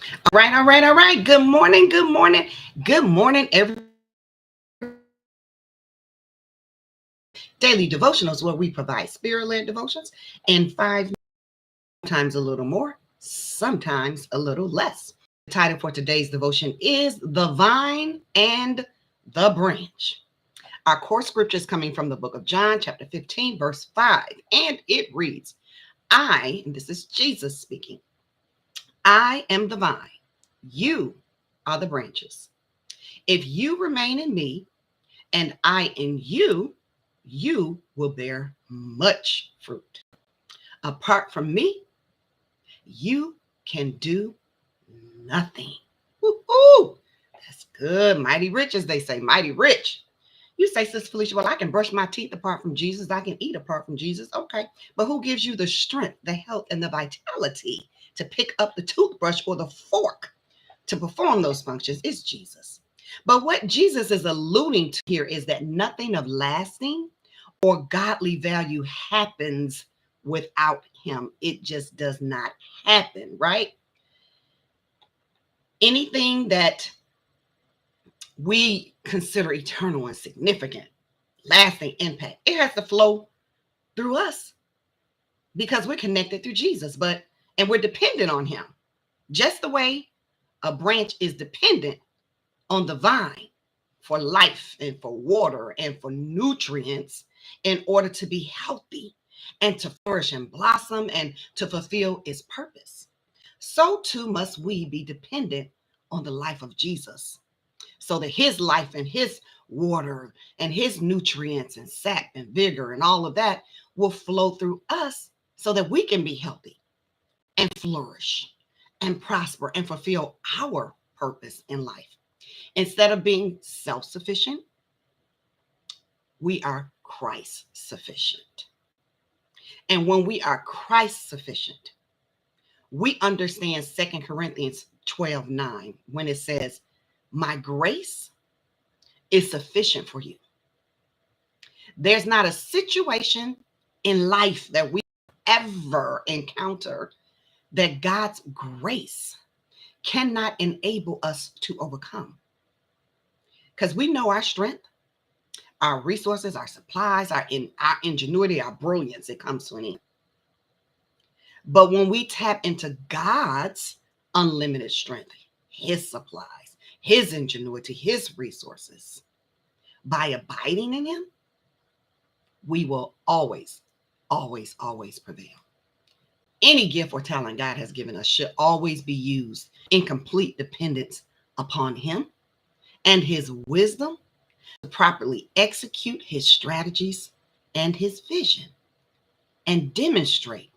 All right. Good morning, Daily Devotionals, where we provide spirit-led devotions in 5 minutes, sometimes a little more, sometimes a little less. The title for today's devotion is The Vine and the Branch. Our core scripture is coming from the book of John, chapter 15, verse 5, and it reads, and this is Jesus speaking, I am the vine, you are the branches. If you remain in me and I in you, you will bear much fruit. Apart from me, you can do nothing. Woo-hoo! That's good. Mighty rich, as they say, mighty rich. You say, Sister Felicia, well, I can brush my teeth apart from Jesus. I can eat apart from Jesus. Okay. But who gives you the strength, the health, and the vitality to pick up the toothbrush or the fork to perform those functions? It's Jesus. But what Jesus is alluding to here is that nothing of lasting or godly value happens without him. It just does not happen, right? Anything that we consider eternal and significant, lasting impact, it has to flow through us because we're connected through Jesus, and we're dependent on him. Just the way a branch is dependent on the vine for life and for water and for nutrients in order to be healthy and to flourish and blossom and to fulfill its purpose. So too must we be dependent on the life of Jesus so that his life and his water and his nutrients and sap and vigor and all of that will flow through us so that we can be healthy and flourish and prosper and fulfill our purpose in life. Instead of being self-sufficient, we are Christ sufficient. And when we are Christ sufficient, we understand 2 Corinthians 12:9 when it says, my grace is sufficient for you. There's not a situation in life that we ever encounter that God's grace cannot enable us to overcome. Because we know our strength, our resources, our supplies, our ingenuity, our brilliance, it comes to an end. But when we tap into God's unlimited strength, his supplies, his ingenuity, his resources, by abiding in him, we will always prevail. Any gift or talent God has given us should always be used in complete dependence upon him and his wisdom to properly execute his strategies and his vision and demonstrate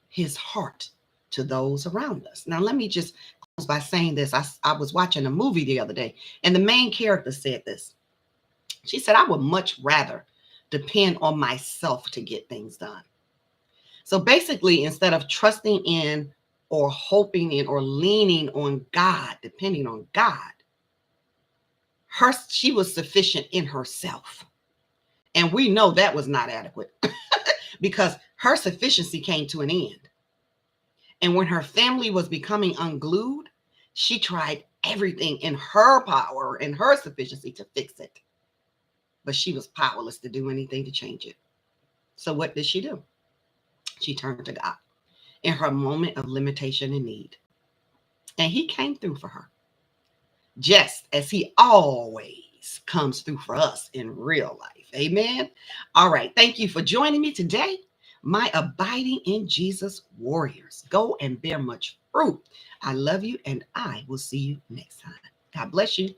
his heart to those around us. Now, let me just close by saying this. I was watching a movie the other day, and the main character said this. She said, I would much rather depend on myself to get things done. So basically, instead of trusting in or hoping in or leaning on God, depending on God, she was sufficient in herself. And we know that was not adequate because her sufficiency came to an end. And when her family was becoming unglued, she tried everything in her power and her sufficiency to fix it. But she was powerless to do anything to change it. So what did she do? She turned to God in her moment of limitation and need. And he came through for her, just as he always comes through for us in real life. Amen. All right. Thank you for joining me today, my abiding in Jesus warriors. Go and bear much fruit. I love you, and I will see you next time. God bless you.